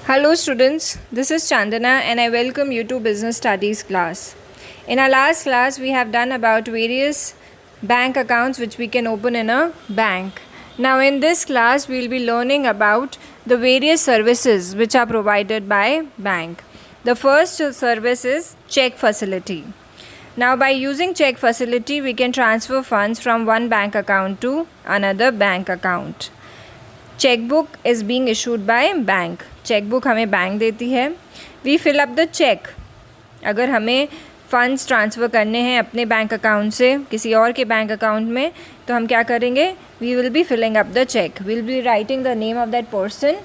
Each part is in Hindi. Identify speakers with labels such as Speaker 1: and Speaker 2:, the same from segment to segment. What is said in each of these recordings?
Speaker 1: Hello students, this is Chandana and I welcome you to Business Studies class. In our last class, we have done about various bank accounts which we can open in a bank. Now in this class, we will be learning about the various services which are provided by bank. The first service is check facility. Now by using check facility, we can transfer funds from one bank account to another bank account. Chequebook is being issued by bank. Chequebook हमें बैंक देती है. We fill up the cheque. अगर हमें फ़ंड्स ट्रांसफ़र करने हैं अपने बैंक अकाउंट से किसी और के बैंक अकाउंट में तो हम क्या करेंगे? We will be filling up the cheque. We will be writing the name of that person.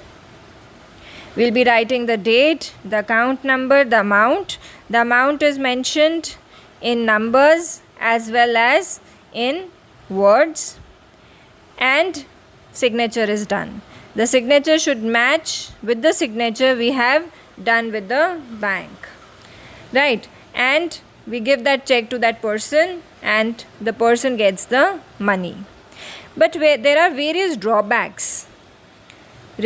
Speaker 1: We will be writing the date, the account number, the amount. The amount is mentioned in numbers as well as in words, and signature is done. The signature should match with the signature we have done with the bank, right? And we give that check to that person and the person gets the money. But there are various drawbacks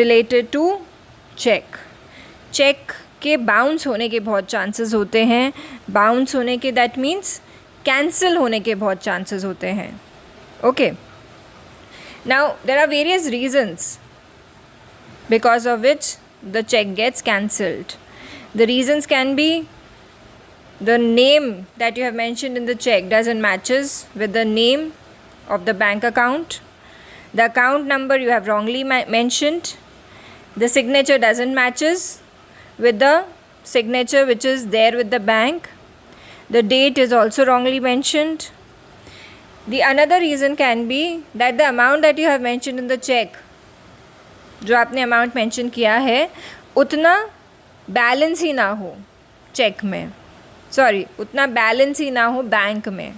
Speaker 1: related to check. Check के बाउंस होने के बहुत चांसेस होते हैं. बाउंस होने के दैट मीन्स कैंसिल होने के बहुत चांसेस होते हैं. Okay, now there are various reasons because of which the cheque gets cancelled. The reasons can be the name that you have mentioned in the cheque doesn't matches with the name of the bank account. The account number you have wrongly mentioned. The signature doesn't matches with the signature which is there with the bank. The date is also wrongly mentioned. The another reason can be that the amount that you have mentioned in the check, जो आपने amount mention किया है उतना balance ही ना हो check में, sorry उतना balance ही ना हो बैंक में,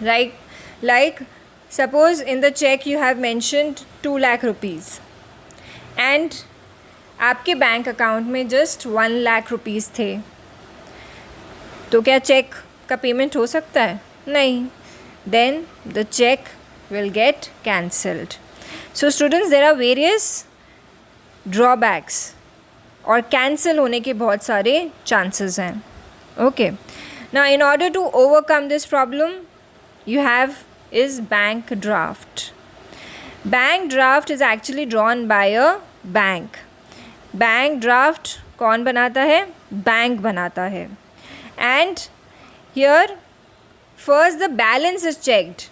Speaker 1: right? Like suppose in the check you have mentioned 2 lakh rupees and आपके बैंक अकाउंट में जस्ट 1 लाख रुपीज़ थे, तो क्या चेक का पेमेंट हो सकता है? नहीं. Then the cheque will get cancelled. So students, there are various drawbacks और कैंसिल होने के बहुत सारे चांसेस हैं. Okay, now in order to overcome this problem you have is bank draft. Bank draft is actually drawn by a bank. Bank draft कौन बनाता है? बैंक बनाता है. And here first the balance is checked.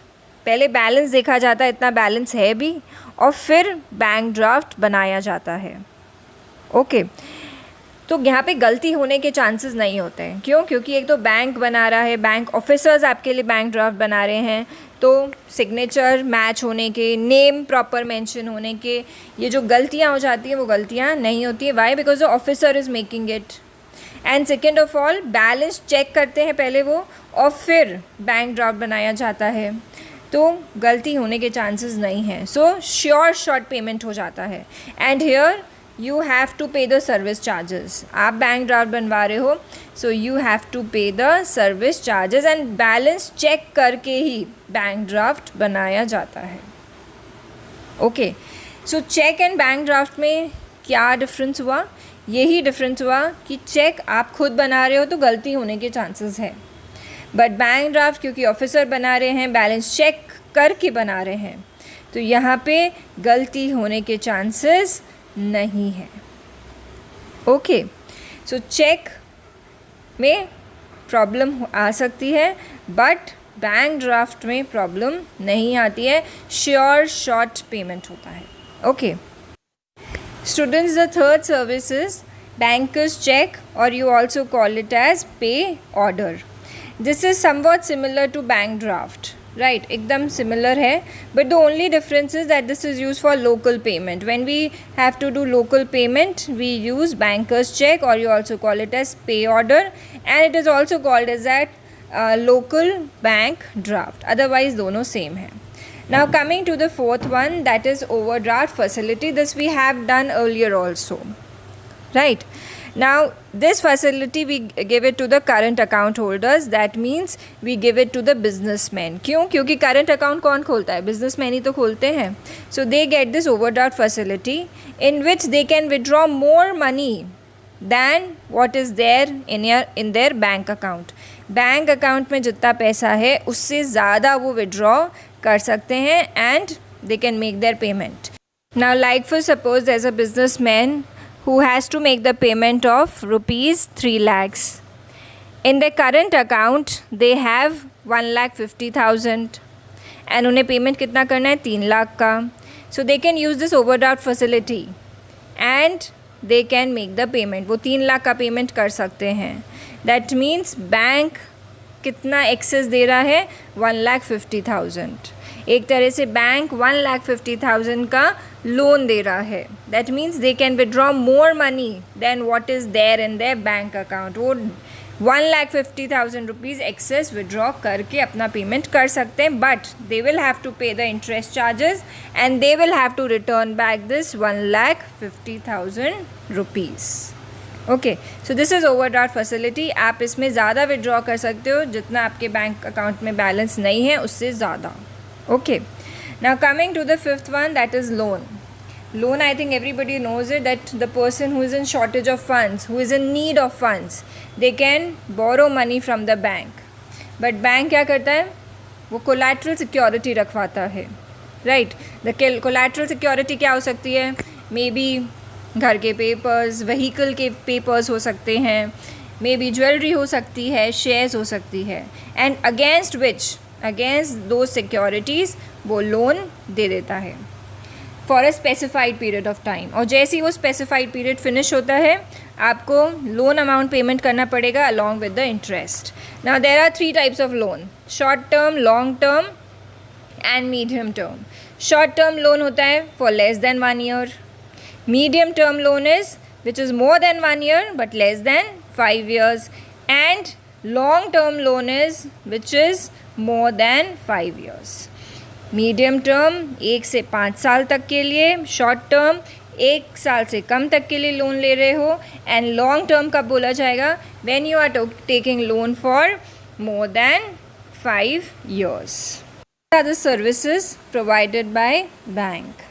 Speaker 1: पहले बैलेंस देखा जाता है, इतना बैलेंस है भी, और फिर बैंक ड्राफ्ट बनाया जाता है. ओके, तो यहाँ पे गलती होने के चांसेस नहीं होते हैं. क्यों? क्योंकि एक तो बैंक बना रहा है, बैंक ऑफिसर्स आपके लिए बैंक ड्राफ्ट बना रहे हैं, तो सिग्नेचर मैच होने के, नेम प्रॉपर मेंशन होने के, ये जो गलतियाँ हो जाती हैं वो गलतियाँ नहीं होती है. Why? Because the officer is making it. And second of all balance check करते हैं पहले वो, और फिर बैंक ड्राफ्ट बनाया जाता है, तो गलती होने के चांसेस नहीं हैं. सो श्योर शॉर्ट पेमेंट हो जाता है. And here you have to pay the service charges. आप बैंक ड्राफ्ट बनवा रहे हो, so you have to pay the service charges and balance check करके ही बैंक ड्राफ्ट बनाया जाता है. Okay, so cheque and bank draft में क्या डिफरेंस हुआ? यही डिफरेंस हुआ कि चेक आप खुद बना रहे हो तो गलती होने के चांसेस है, बट बैंक ड्राफ्ट क्योंकि ऑफिसर बना रहे हैं, बैलेंस चेक करके बना रहे हैं, तो यहाँ पे गलती होने के चांसेस नहीं है. ओके, सो चेक में प्रॉब्लम आ सकती है, बट बैंक ड्राफ्ट में प्रॉब्लम नहीं आती है. श्योर शॉर्ट पेमेंट होता है. Okay students, the third service is bankers cheque, और you also call it as pay order. This is somewhat similar to bank draft, right? एकदम सिमिलर है, but the only difference is that this is use for local payment. When we have to do local payment we use bankers cheque, और you also call it as pay order, and it is also called as that local bank draft. Otherwise दोनों सेम है. Now coming to the fourth one, that is overdraft facility. This we have done earlier also, right? Now this facility we give it to the current account holders, that means we give it to the businessmen. क्यों? क्योंकि current account कौन खोलता है? businessmen ही तो खोलते हैं. So they get this overdraft facility in which they can withdraw more money than what is there in their bank account. Bank account में जितना पैसा है उससे ज़्यादा वो विड्रॉ कर सकते हैं and they can make their payment. Now like for suppose there's a businessman who has to make the payment of rupees 3 lakhs. In their current account they have 1,50,000 and उन्हें पेमेंट कितना करना है? 3 लाख का. So they can use this overdraft facility and they can make the payment. वो 3 लाख का पेमेंट कर सकते हैं. That means बैंक कितना एक्सेस दे रहा है? 1,50,000. एक तरह से बैंक 1,50,000 का लोन दे रहा है. That means they can withdraw more money than what is there in their bank account. वो 1,50,000 रुपीज़ एक्सेस विड्रॉ करके अपना पेमेंट कर सकते हैं, but they will have to pay the interest charges and they will have to return back this 1,50,000 rupees. Okay, so this is overdraft facility. आप इसमें ज़्यादा विड्रॉ कर सकते हो जितना आपके बैंक अकाउंट में बैलेंस नहीं है उससे ज़्यादा. Okay, now coming to the fifth one, that is loan. Loan, I think everybody knows it, that the person who is in shortage of funds, who is in need of funds, they can borrow money from the bank. But bank क्या करता है? वो collateral security रखवाता है, right? The collateral security क्या हो सकती है? Maybe घर के papers, vehicle के papers हो सकते हैं, maybe jewelry हो सकती है, shares हो सकती है, and against those securities वो loan दे देता है for a specified period of time. और जैसे ही वो स्पेसिफाइड पीरियड फिनिश होता है आपको लोन अमाउंट पेमेंट करना पड़ेगा along with the interest. Now there are 3 types of loan: short term, long term and medium term. Short term loan होता है for less than 1 year. Medium term loan is which is more than 1 year but less than 5 years. And long term loan is which is more than 5 years. Medium term 1 से 5 साल तक के लिए, शॉर्ट टर्म 1 साल से कम तक के लिए लोन ले रहे हो, एंड लॉन्ग टर्म कब बोला जाएगा? When you are taking loan for more than 5 years. What are the services provided by bank?